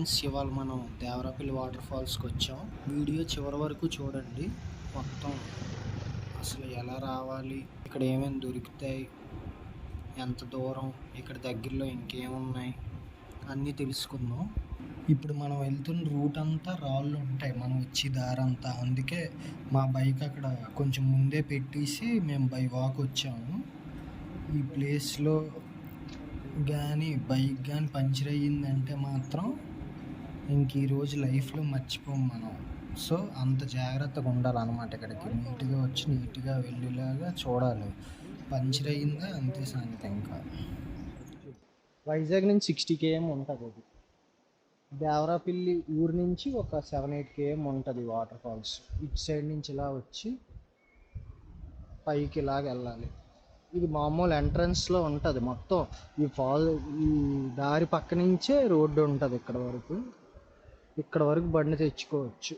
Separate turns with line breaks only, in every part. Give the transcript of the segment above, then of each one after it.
Friends, ఇవాళ మనం Devarapalli water ఫాల్స్కి వచ్చాం. వీడియో చివరి వరకు చూడండి. మొత్తం అసలు ఎలా రావాలి, ఇక్కడ ఏమేమి దొరుకుతాయి, ఎంత దూరం, ఇక్కడ దగ్గరలో ఇంకేమున్నాయి అన్నీ తెలుసుకుందాం. ఇప్పుడు మనం వెళ్తున్న రూట్ అంతా రాళ్ళు ఉంటాయి, మనం వచ్చి దారంతా. అందుకే మా బైక్ అక్కడ కొంచెం ముందే పెట్టేసి మేము బై వాక్ వచ్చాము. ఈ ప్లేస్లో కానీ బైక్ కానీ పంచర్ అయ్యిందంటే మాత్రం ఇంక ఈరోజు లైఫ్లో మర్చిపోం మనం. సో అంత జాగ్రత్తగా ఉండాలన్నమాట. ఇక్కడికి నీట్గా వచ్చి నీట్గా వెళ్ళేలాగా చూడాలి. పంచర్ అయ్యిందా అంతే సంగతి. ఇంకా వైజాగ్ నుంచి 60 km ఉంటుంది. అది దేవరాపల్లి ఊరు నుంచి ఒక 7-8 km ఉంటుంది వాటర్ ఫాల్స్. ఇటు సైడ్ నుంచి ఇలా వచ్చి పైకి ఇలాగ వెళ్ళాలి. ఇది మామూలు ఎంట్రన్స్లో ఉంటుంది మొత్తం. ఈ దారి పక్క నుంచే రోడ్డు ఉంటుంది. ఇక్కడ వరకు బండి తెచ్చుకోవచ్చు,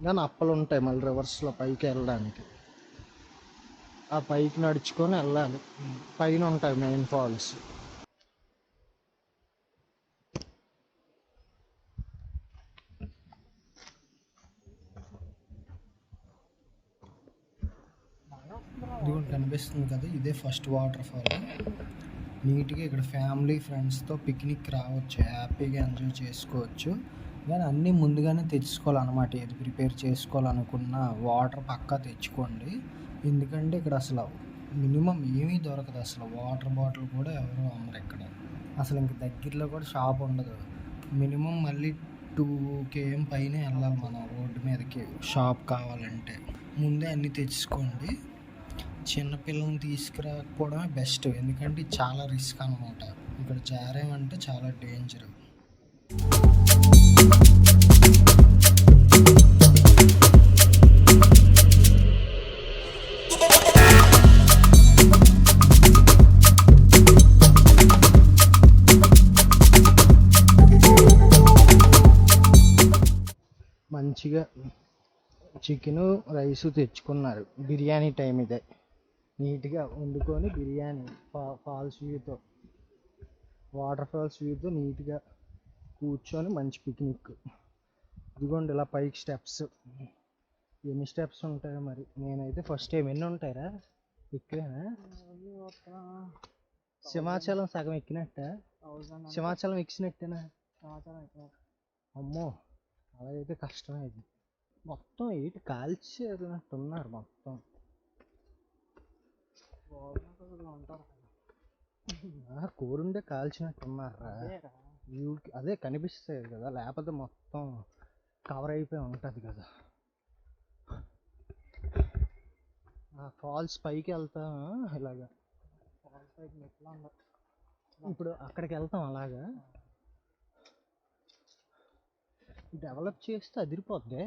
కానీ అప్పలు ఉంటాయి మళ్ళీ రివర్స్లో పైకి వెళ్ళడానికి. ఆ పైకి నడుచుకొని వెళ్ళాలి. పైన ఉంటాయి మెయిన్ ఫాల్స్. ఇది కనిపిస్తుంది కదా, ఇదే ఫస్ట్ వాటర్ ఫాల్. నీట్గా ఇక్కడ ఫ్యామిలీ ఫ్రెండ్స్తో పిక్నిక్ రావచ్చు, హ్యాపీగా ఎంజాయ్ చేసుకోవచ్చు. కానీ అన్నీ ముందుగానే తెచ్చుకోవాలన్నమాట. ఏది ప్రిపేర్ చేసుకోవాలనుకున్న వాటర్ పక్కా తెచ్చుకోండి. ఎందుకంటే ఇక్కడ అసలు మినిమం ఏమీ దొరకదు. అసలు వాటర్ బాటిల్ కూడా ఎవరు అమ్మరు ఇక్కడ. అసలు ఇంక దగ్గరలో కూడా షాప్ ఉండదు. మినిమం మళ్ళీ 2 km పైన వెళ్ళాలి మనం రోడ్డు మీదకి షాప్ కావాలంటే. ముందే అన్నీ తెచ్చుకోండి. చిన్నపిల్లల్ని తీసుకురాకపోవడమే బెస్ట్, ఎందుకంటే చాలా రిస్క్ అనమాట. ఇక్కడ జారేమంటే చాలా డేంజర్. మంచిగా చికెను రైసు తెచ్చుకున్నారు. బిర్యానీ టైం ఇదే. నీట్గా వండుకొని బిర్యానీ ఫాల్స్ వ్యూతో, వాటర్ ఫాల్స్ వ్యూతో నీట్గా కూర్చొని మంచి పిక్నిక్. ఇదిగోండి ఇలా పైకి స్టెప్స్. ఎన్ని స్టెప్స్ ఉంటాయో మరి. నేనైతే ఫస్ట్ టైం. ఎన్ని ఉంటాయిరా? ఎక్కువేనా? సింహాచలం సగం ఎక్కినట్ట? సింహాచలం ఎక్కినట్టేనా? అమ్మో, అలాగైతే కష్టమే. ఇది మొత్తం కాల్చేరున్నట్టున్నారు మొత్తం. కోరుండే కాల్చినట్టున్నారా? అదే కనిపిస్తుంది కదా, లేకపోతే మొత్తం కవర్ అయిపోయి ఉంటుంది కదా. ఫాల్స్ పైకి వెళ్తాం ఇలాగా. ఫాల్స్ పైకి ఇప్పుడు అక్కడికి వెళ్తాం అలాగా. డెవలప్ చేస్తే అదిరిపోద్ది.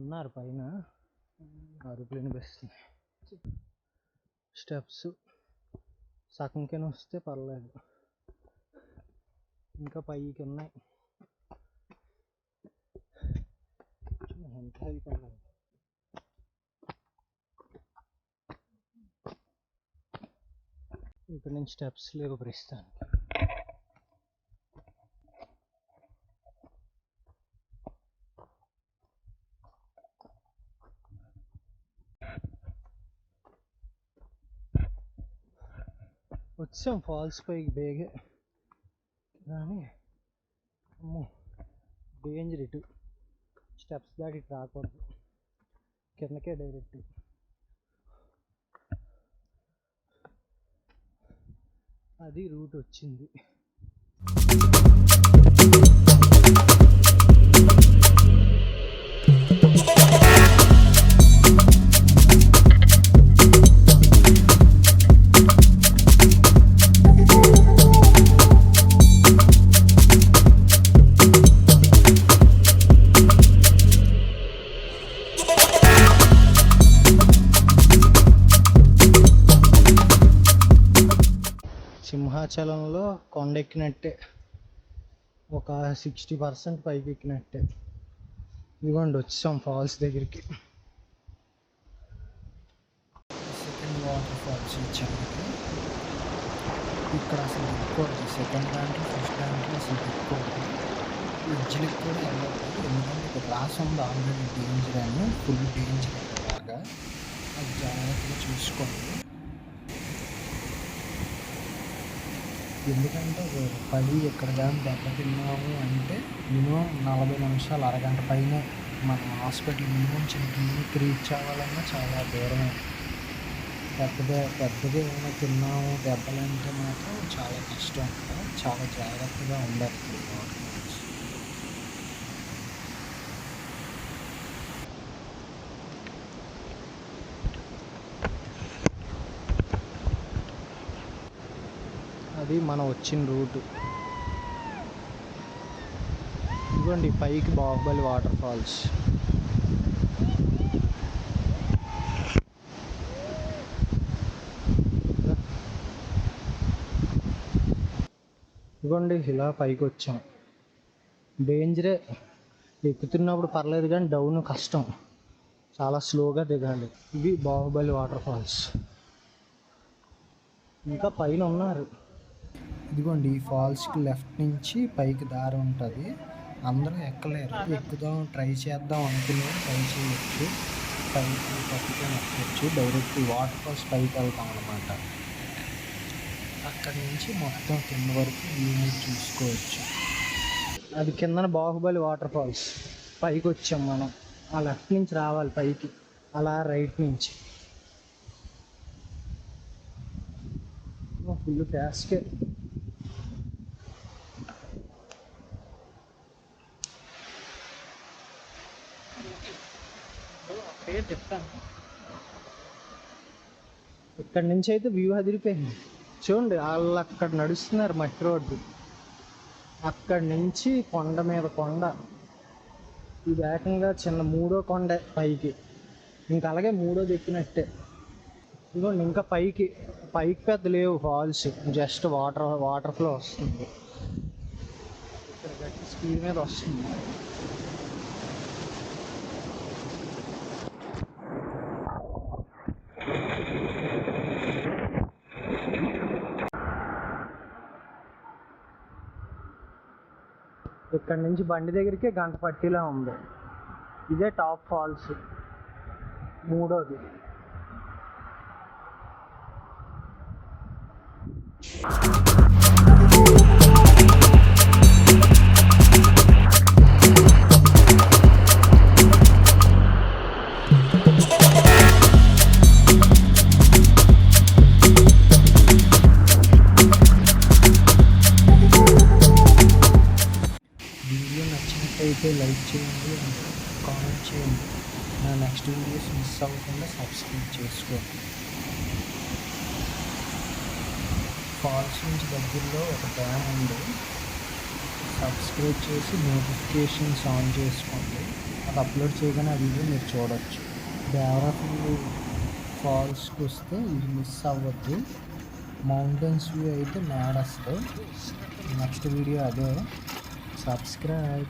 ఉన్నారు పైన అరుపులు బెస్తుంది. స్టెప్స్ సగంకిన వస్తే పర్లేదు, ఇంకా పైకి ఉన్నాయి. ఎంత అయిపోయింది. ఇక్కడ నుంచి స్టెప్స్ లేవు ప్రస్తుతానికి. వచ్చాం ఫాల్స్ పైకి బేగే, కానీ అమ్మో డేంజర్. ఇటు స్టెప్స్ దాటి ఇటు రాకూడదు, కిందకే డైరెక్ట్. అది రూట్ వచ్చింది. సింహాచలంలో కొండ ఎక్కినట్టే, ఒక 60% పైకి ఎక్కినట్టే. ఇదిగోండి వచ్చాం ఫాల్స్ దగ్గరికి. సెకండ్ వాటర్ ఫాల్స్ వచ్చాము. ఇక్కడ అసలు దిక్కకూడదు. సెకండ్ దాంట్లో ఫస్ట్ దాంట్లో అసలు దిక్కకూడదు. ఎడ్జ్లకి కూడా వెళ్ళొద్దు, ఎందుకంటే ఇక్కడ రాసి ఉంది ఆల్రెడీ డేంజర్ అని. ఫుల్ డేంజర్ ఇక్కడ బాగా. అది జాగ్రత్తగా చూసుకోండి. ఎందుకంటే పడి ఎక్కడ కానీ దెబ్బతిన్నాము అంటే మినిమం 40 నిమిషాలు, అరగంట పైన మన హాస్పిటల్ మినిమం క్లినిక్ రీచ్ అవ్వాలన్నా చాలా దూరమే. పెద్దగా ఏమైనా తిన్నాము దెబ్బలంటే మాత్రం చాలా కష్టం. చాలా జాగ్రత్తగా ఉండాలి. అది మనం వచ్చిన రూటు. ఇదిగోండి పైకి బాహుబలి వాటర్ ఫాల్స్. ఇదిగోండి ఇలా పైకి వచ్చాం. డేంజరే, ఎక్కుతున్నప్పుడు పర్లేదు కానీ డౌన్ కష్టం, చాలా స్లోగా దిగాలి. ఇవి బాహుబలి వాటర్ ఫాల్స్. ఇంకా పైన ఉన్నారు. ఇదిగోండి ఈ ఫాల్స్కి లెఫ్ట్ నుంచి పైకి దారి ఉంటుంది. అందరూ ఎక్కలేరు, ఎక్కుదాం ట్రై చేద్దాం అనుకునే ట్రై చేయొచ్చు. పైకి పట్టుకొని ఎక్కవచ్చు. డైరెక్ట్ వాటర్ ఫాల్స్ పైకి వెళ్తాం అన్నమాట. అక్కడి నుంచి మొత్తం కింద వరకు వ్యూ చూసుకోవచ్చు. అది కిందన బాహుబలి వాటర్ ఫాల్స్. పైకి వచ్చాం మనం. ఆ లెఫ్ట్ నుంచి రావాలి పైకి, అలా రైట్ నుంచి. ఫుల్ ట్యాస్కే. చెప్తాను. ఇక్కడ నుంచి అయితే వ్యూ అదిరిపోయింది. చూడండి వాళ్ళు అక్కడ నడుస్తున్నారు మట్టి రోడ్డు. అక్కడి నుంచి కొండ మీద కొండ. ఇది ఏకంగా చిన్న 3వ కొండ పైకి. ఇంకా అలాగే 3వది ఎక్కినట్టే. ఇదిగోండి ఇంకా పైకి పెద్ద లేవు ఫాల్స్, జస్ట్ వాటర్ ఫ్లో వస్తుంది. ఇక్కడ గట్టి స్పీడ్ మీద వస్తుంది. ఇక్కడ నుంచి బండి దగ్గరికి గంట పట్టిలా ఉంది. ఇదే టాప్ ఫాల్స్, 3వది. వీడియో నచ్చినట్టయితే లైక్ చేయండి, కామెంట్ చేయండి. నా నెక్స్ట్ వీడియోస్ మిస్ అవ్వకుండా సబ్స్క్రైబ్ చేసుకోండి. ఫాల్స్ నుంచి దగ్గరలో ఒక డ్యామ్ ఉంది. సబ్స్క్రైబ్ చేసి నోటిఫికేషన్స్ ఆన్ చేసుకోండి. అది అప్లోడ్ చేయగానే ఆ వీడియో మీరు చూడవచ్చు. దేవరాపల్లి ఫాల్స్కి వస్తే ఇది మిస్ అవ్వద్దు. మౌంటైన్స్ వ్యూ అయితే మ్యాడ్ వస్తుంది. నెక్స్ట్ వీడియో అదే. సబ్స్క్రైబ్.